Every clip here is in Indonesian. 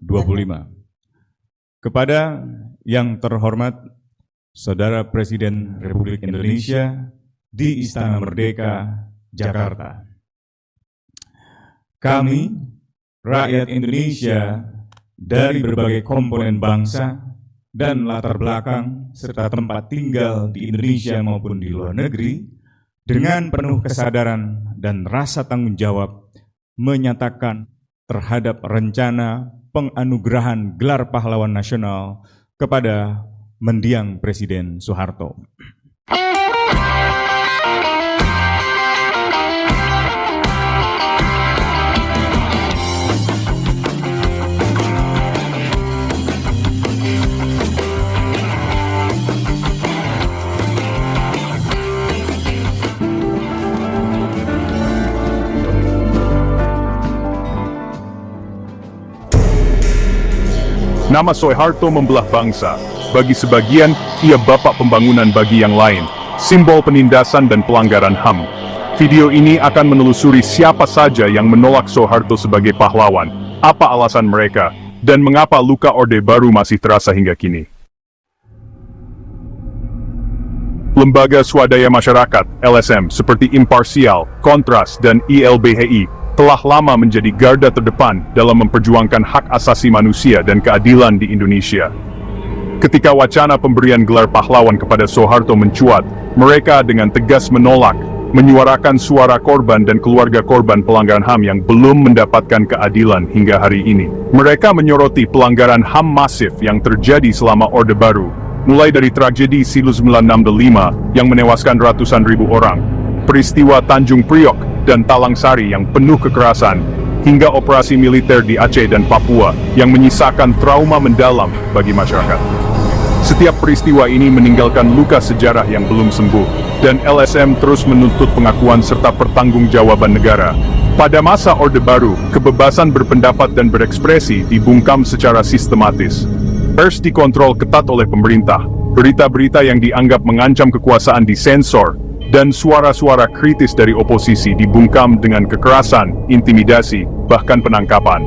2025. Kepada yang terhormat Saudara Presiden Republik Indonesia di Istana Merdeka, Jakarta. Kami, rakyat Indonesia dari berbagai komponen bangsa dan latar belakang serta tempat tinggal di Indonesia maupun di luar negeri, dengan penuh kesadaran dan rasa tanggung jawab menyatakan terhadap rencana penganugerahan gelar pahlawan nasional kepada mendiang Presiden Soeharto. Nama Soeharto membelah bangsa. Bagi sebagian, ia bapak pembangunan bagi yang lain, simbol penindasan dan pelanggaran HAM. Video ini akan menelusuri siapa saja yang menolak Soeharto sebagai pahlawan, apa alasan mereka, dan mengapa luka Orde Baru masih terasa hingga kini. Lembaga swadaya masyarakat, LSM, seperti Imparsial, Kontras, dan ILBHI, telah lama menjadi garda terdepan dalam memperjuangkan hak asasi manusia dan keadilan di Indonesia. Ketika wacana pemberian gelar pahlawan kepada Soeharto mencuat, mereka dengan tegas menolak, menyuarakan suara korban dan keluarga korban pelanggaran HAM yang belum mendapatkan keadilan hingga hari ini. Mereka menyoroti pelanggaran HAM masif yang terjadi selama Orde Baru, mulai dari tragedi Silu 965 yang menewaskan ratusan ribu orang, peristiwa Tanjung Priok dan Talang Sari yang penuh kekerasan, hingga operasi militer di Aceh dan Papua yang menyisakan trauma mendalam bagi masyarakat. Setiap peristiwa ini meninggalkan luka sejarah yang belum sembuh, dan LSM terus menuntut pengakuan serta pertanggungjawaban negara. Pada masa Orde Baru, kebebasan berpendapat dan berekspresi dibungkam secara sistematis. Pers dikontrol ketat oleh pemerintah, berita-berita yang dianggap mengancam kekuasaan disensor, dan suara-suara kritis dari oposisi dibungkam dengan kekerasan, intimidasi, bahkan penangkapan.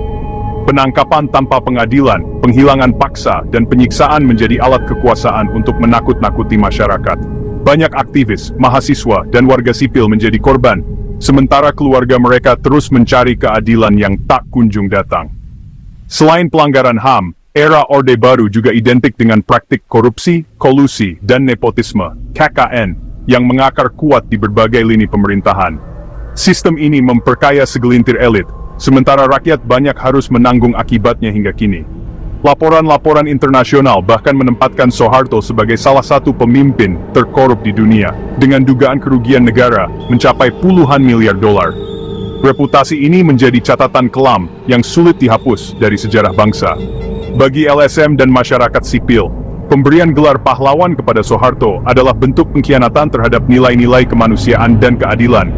Penangkapan tanpa pengadilan, penghilangan paksa, dan penyiksaan menjadi alat kekuasaan untuk menakut-nakuti masyarakat. Banyak aktivis, mahasiswa, dan warga sipil menjadi korban, sementara keluarga mereka terus mencari keadilan yang tak kunjung datang. Selain pelanggaran HAM, era Orde Baru juga identik dengan praktik korupsi, kolusi, dan nepotisme, KKN, yang mengakar kuat di berbagai lini pemerintahan. Sistem ini memperkaya segelintir elit, sementara rakyat banyak harus menanggung akibatnya hingga kini. Laporan-laporan internasional bahkan menempatkan Soeharto sebagai salah satu pemimpin terkorup di dunia, dengan dugaan kerugian negara mencapai puluhan miliar dolar. Reputasi ini menjadi catatan kelam yang sulit dihapus dari sejarah bangsa. Bagi LSM dan masyarakat sipil, pemberian gelar pahlawan kepada Soeharto adalah bentuk pengkhianatan terhadap nilai-nilai kemanusiaan dan keadilan.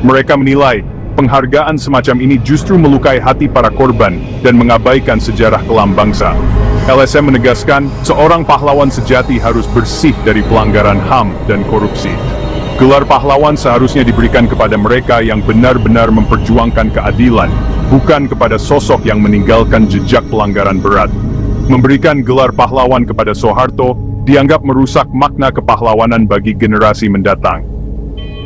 Mereka menilai, penghargaan semacam ini justru melukai hati para korban dan mengabaikan sejarah kelam bangsa. LSM menegaskan, seorang pahlawan sejati harus bersih dari pelanggaran HAM dan korupsi. Gelar pahlawan seharusnya diberikan kepada mereka yang benar-benar memperjuangkan keadilan, bukan kepada sosok yang meninggalkan jejak pelanggaran berat. Memberikan gelar pahlawan kepada Soeharto dianggap merusak makna kepahlawanan bagi generasi mendatang.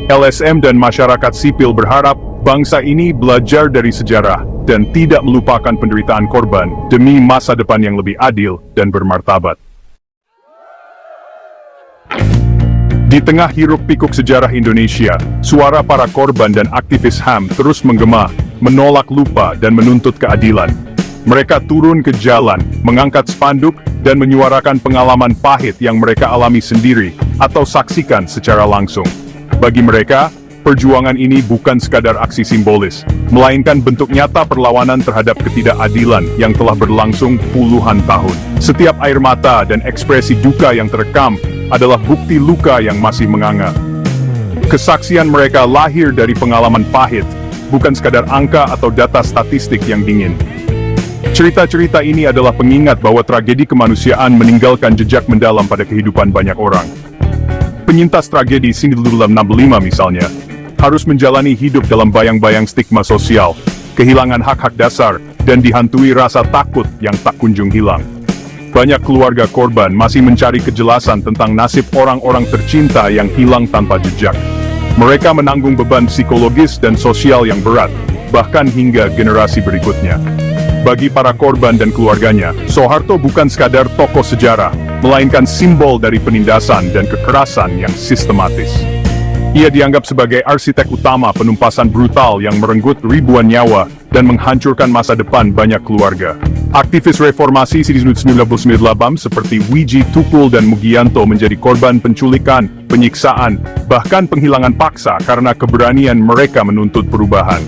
LSM dan masyarakat sipil berharap bangsa ini belajar dari sejarah dan tidak melupakan penderitaan korban demi masa depan yang lebih adil dan bermartabat. Di tengah hiruk-pikuk sejarah Indonesia, suara para korban dan aktivis HAM terus menggema, menolak lupa dan menuntut keadilan. Mereka turun ke jalan, mengangkat spanduk, dan menyuarakan pengalaman pahit yang mereka alami sendiri atau saksikan secara langsung. Bagi mereka, perjuangan ini bukan sekadar aksi simbolis, melainkan bentuk nyata perlawanan terhadap ketidakadilan yang telah berlangsung puluhan tahun. Setiap air mata dan ekspresi duka yang terekam adalah bukti luka yang masih menganga. Kesaksian mereka lahir dari pengalaman pahit, bukan sekadar angka atau data statistik yang dingin. Cerita-cerita ini adalah pengingat bahwa tragedi kemanusiaan meninggalkan jejak mendalam pada kehidupan banyak orang. Penyintas tragedi Silu 965 misalnya, harus menjalani hidup dalam bayang-bayang stigma sosial, kehilangan hak-hak dasar, dan dihantui rasa takut yang tak kunjung hilang. Banyak keluarga korban masih mencari kejelasan tentang nasib orang-orang tercinta yang hilang tanpa jejak. Mereka menanggung beban psikologis dan sosial yang berat, bahkan hingga generasi berikutnya. Bagi para korban dan keluarganya, Soeharto bukan sekadar tokoh sejarah, melainkan simbol dari penindasan dan kekerasan yang sistematis. Ia dianggap sebagai arsitek utama penumpasan brutal yang merenggut ribuan nyawa dan menghancurkan masa depan banyak keluarga. Aktivis reformasi 1998 seperti Wiji Tukul dan Mugianto menjadi korban penculikan, penyiksaan, bahkan penghilangan paksa karena keberanian mereka menuntut perubahan.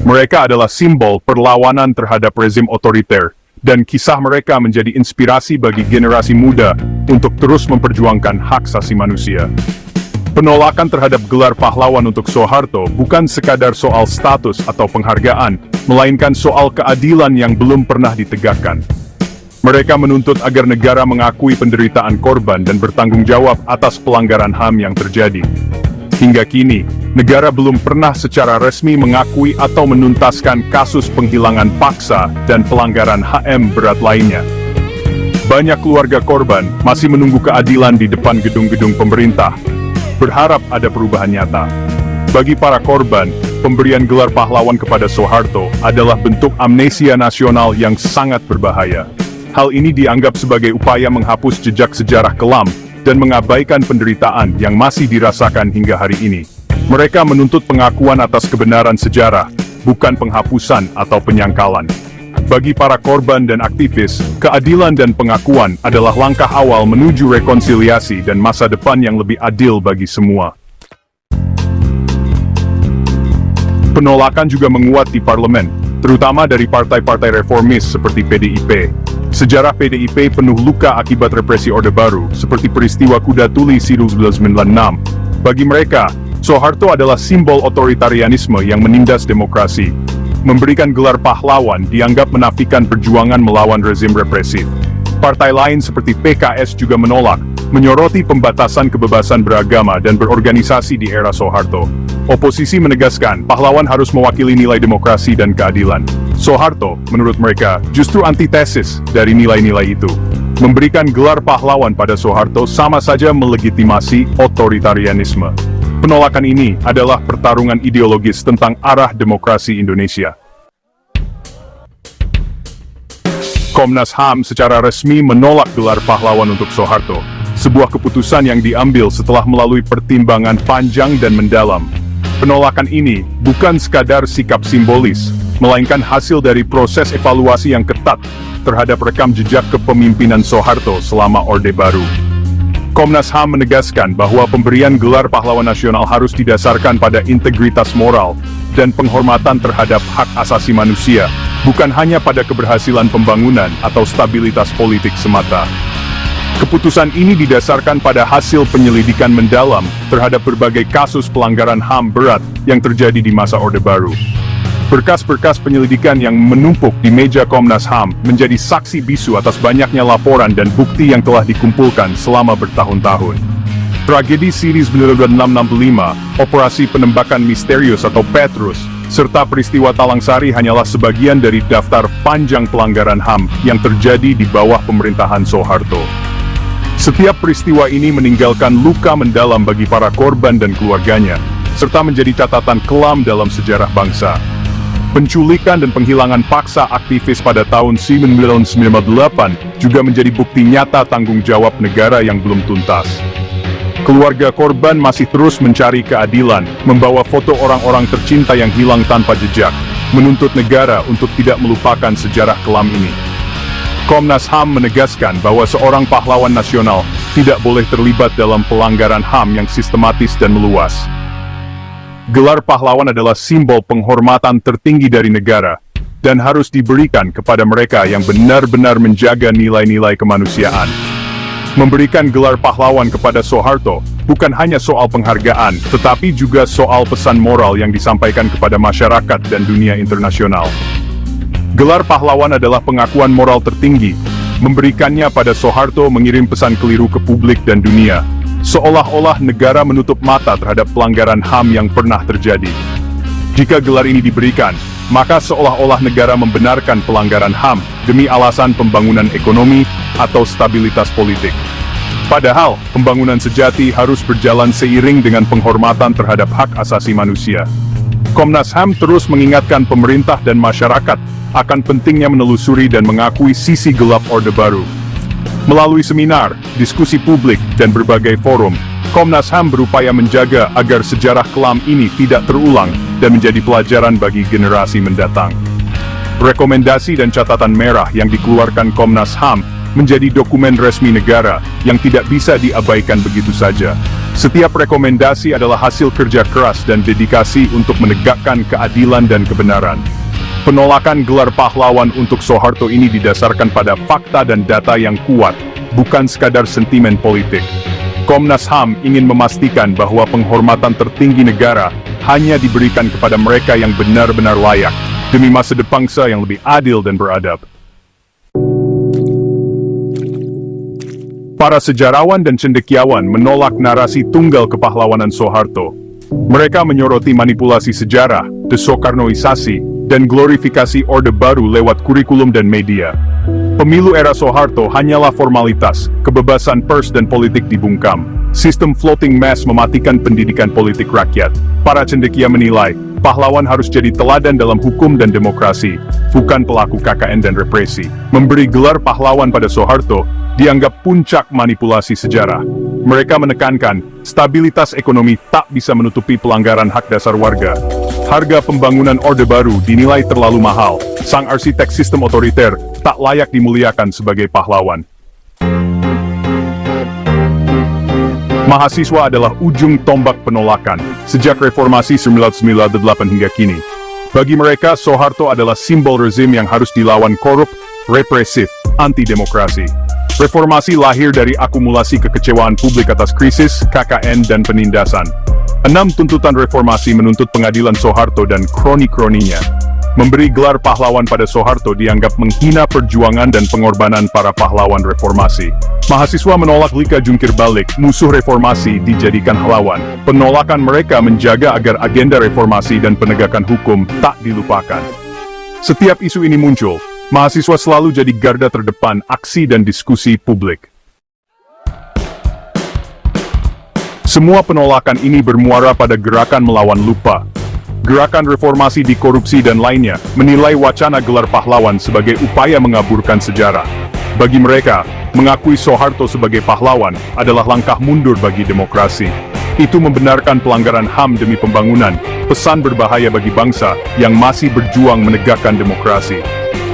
Mereka adalah simbol perlawanan terhadap rezim otoriter, dan kisah mereka menjadi inspirasi bagi generasi muda untuk terus memperjuangkan hak asasi manusia. Penolakan terhadap gelar pahlawan untuk Soeharto bukan sekadar soal status atau penghargaan, melainkan soal keadilan yang belum pernah ditegakkan. Mereka menuntut agar negara mengakui penderitaan korban dan bertanggung jawab atas pelanggaran HAM yang terjadi. Hingga kini, negara belum pernah secara resmi mengakui atau menuntaskan kasus penghilangan paksa dan pelanggaran HM berat lainnya. Banyak keluarga korban masih menunggu keadilan di depan gedung-gedung pemerintah, berharap ada perubahan nyata. Bagi para korban, pemberian gelar pahlawan kepada Soeharto adalah bentuk amnesia nasional yang sangat berbahaya. Hal ini dianggap sebagai upaya menghapus jejak sejarah kelam dan mengabaikan penderitaan yang masih dirasakan hingga hari ini. Mereka menuntut pengakuan atas kebenaran sejarah, bukan penghapusan atau penyangkalan. Bagi para korban dan aktivis, keadilan dan pengakuan adalah langkah awal menuju rekonsiliasi dan masa depan yang lebih adil bagi semua. Penolakan juga menguat di parlemen, terutama dari partai-partai reformis seperti PDIP. Sejarah PDIP penuh luka akibat represi Orde Baru, seperti peristiwa Kuda Tuli 1996. Bagi mereka, Soeharto adalah simbol otoritarianisme yang menindas demokrasi. Memberikan gelar pahlawan dianggap menafikan perjuangan melawan rezim represif. Partai lain seperti PKS juga menolak, menyoroti pembatasan kebebasan beragama dan berorganisasi di era Soeharto. Oposisi menegaskan pahlawan harus mewakili nilai demokrasi dan keadilan. Soeharto, menurut mereka, justru antitesis dari nilai-nilai itu. Memberikan gelar pahlawan pada Soeharto sama saja melegitimasi otoritarianisme. Penolakan ini adalah pertarungan ideologis tentang arah demokrasi Indonesia. Komnas HAM secara resmi menolak gelar pahlawan untuk Soeharto, sebuah keputusan yang diambil setelah melalui pertimbangan panjang dan mendalam. Penolakan ini bukan sekadar sikap simbolis, melainkan hasil dari proses evaluasi yang ketat terhadap rekam jejak kepemimpinan Soeharto selama Orde Baru. Komnas HAM menegaskan bahwa pemberian gelar pahlawan nasional harus didasarkan pada integritas moral dan penghormatan terhadap hak asasi manusia, bukan hanya pada keberhasilan pembangunan atau stabilitas politik semata. Keputusan ini didasarkan pada hasil penyelidikan mendalam terhadap berbagai kasus pelanggaran HAM berat yang terjadi di masa Orde Baru. Berkas-berkas penyelidikan yang menumpuk di meja Komnas HAM menjadi saksi bisu atas banyaknya laporan dan bukti yang telah dikumpulkan selama bertahun-tahun. Tragedi Siri 1965, operasi penembakan misterius atau Petrus, serta peristiwa Talang Sari hanyalah sebagian dari daftar panjang pelanggaran HAM yang terjadi di bawah pemerintahan Soeharto. Setiap peristiwa ini meninggalkan luka mendalam bagi para korban dan keluarganya, serta menjadi catatan kelam dalam sejarah bangsa. Penculikan dan penghilangan paksa aktivis pada tahun 1998 juga menjadi bukti nyata tanggung jawab negara yang belum tuntas. Keluarga korban masih terus mencari keadilan, membawa foto orang-orang tercinta yang hilang tanpa jejak, menuntut negara untuk tidak melupakan sejarah kelam ini. Komnas HAM menegaskan bahwa seorang pahlawan nasional tidak boleh terlibat dalam pelanggaran HAM yang sistematis dan meluas. Gelar pahlawan adalah simbol penghormatan tertinggi dari negara, dan harus diberikan kepada mereka yang benar-benar menjaga nilai-nilai kemanusiaan. Memberikan gelar pahlawan kepada Soeharto bukan hanya soal penghargaan, tetapi juga soal pesan moral yang disampaikan kepada masyarakat dan dunia internasional. Gelar pahlawan adalah pengakuan moral tertinggi. Memberikannya pada Soeharto mengirim pesan keliru ke publik dan dunia, seolah-olah negara menutup mata terhadap pelanggaran HAM yang pernah terjadi. Jika gelar ini diberikan, maka seolah-olah negara membenarkan pelanggaran HAM demi alasan pembangunan ekonomi atau stabilitas politik. Padahal, pembangunan sejati harus berjalan seiring dengan penghormatan terhadap hak asasi manusia. Komnas HAM terus mengingatkan pemerintah dan masyarakat akan pentingnya menelusuri dan mengakui sisi gelap Orde Baru. Melalui seminar, diskusi publik, dan berbagai forum, Komnas HAM berupaya menjaga agar sejarah kelam ini tidak terulang dan menjadi pelajaran bagi generasi mendatang. Rekomendasi dan catatan merah yang dikeluarkan Komnas HAM menjadi dokumen resmi negara yang tidak bisa diabaikan begitu saja. Setiap rekomendasi adalah hasil kerja keras dan dedikasi untuk menegakkan keadilan dan kebenaran. Penolakan gelar pahlawan untuk Soeharto ini didasarkan pada fakta dan data yang kuat, bukan sekadar sentimen politik. Komnas HAM ingin memastikan bahwa penghormatan tertinggi negara hanya diberikan kepada mereka yang benar-benar layak, demi masa depan bangsa yang lebih adil dan beradab. Para sejarawan dan cendekiawan menolak narasi tunggal kepahlawanan Soeharto. Mereka menyoroti manipulasi sejarah, desoekarnoisasi, dan glorifikasi Orde Baru lewat kurikulum dan media. Pemilu era Soeharto hanyalah formalitas, kebebasan pers dan politik dibungkam. Sistem floating mass mematikan pendidikan politik rakyat. Para cendekia menilai, pahlawan harus jadi teladan dalam hukum dan demokrasi, bukan pelaku KKN dan represi. Memberi gelar pahlawan pada Soeharto dianggap puncak manipulasi sejarah. Mereka menekankan, stabilitas ekonomi tak bisa menutupi pelanggaran hak dasar warga. Harga pembangunan Orde Baru dinilai terlalu mahal. Sang arsitek sistem otoriter tak layak dimuliakan sebagai pahlawan. Mahasiswa adalah ujung tombak penolakan sejak reformasi 1998 hingga kini. Bagi mereka, Soeharto adalah simbol rezim yang harus dilawan korup, represif, anti-demokrasi. Reformasi lahir dari akumulasi kekecewaan publik atas krisis, KKN, dan penindasan. 6 tuntutan reformasi menuntut pengadilan Soeharto dan kroni-kroninya. Memberi gelar pahlawan pada Soeharto dianggap menghina perjuangan dan pengorbanan para pahlawan reformasi. Mahasiswa menolak Lika jungkir balik, musuh reformasi dijadikan pahlawan. Penolakan mereka menjaga agar agenda reformasi dan penegakan hukum tak dilupakan. Setiap isu ini muncul, mahasiswa selalu jadi garda terdepan aksi dan diskusi publik. Semua penolakan ini bermuara pada gerakan melawan lupa. Gerakan reformasi di korupsi dan lainnya menilai wacana gelar pahlawan sebagai upaya mengaburkan sejarah. Bagi mereka, mengakui Soeharto sebagai pahlawan adalah langkah mundur bagi demokrasi. Itu membenarkan pelanggaran HAM demi pembangunan, pesan berbahaya bagi bangsa yang masih berjuang menegakkan demokrasi.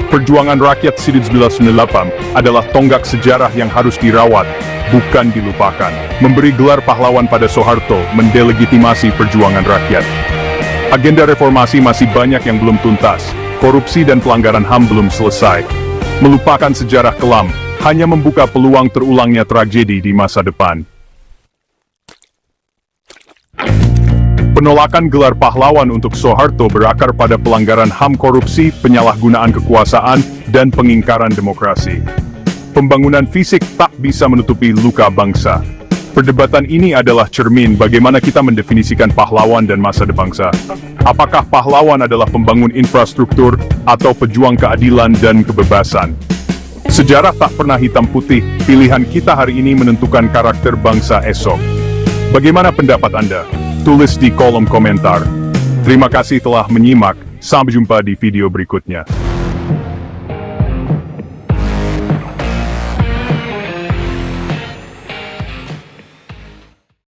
Perjuangan rakyat SID 1998 adalah tonggak sejarah yang harus dirawat, bukan dilupakan. Memberi gelar pahlawan pada Soeharto mendelegitimasi perjuangan rakyat. Agenda reformasi masih banyak yang belum tuntas, korupsi dan pelanggaran HAM belum selesai. Melupakan sejarah kelam hanya membuka peluang terulangnya tragedi di masa depan. Penolakan gelar pahlawan untuk Soeharto berakar pada pelanggaran HAM, korupsi, penyalahgunaan kekuasaan, dan pengingkaran demokrasi. Pembangunan fisik tak bisa menutupi luka bangsa. Perdebatan ini adalah cermin bagaimana kita mendefinisikan pahlawan dan masa depan bangsa. Apakah pahlawan adalah pembangun infrastruktur atau pejuang keadilan dan kebebasan? Sejarah tak pernah hitam putih, pilihan kita hari ini menentukan karakter bangsa esok. Bagaimana pendapat Anda? Tulis di kolom komentar. Terima kasih telah menyimak, sampai jumpa di video berikutnya.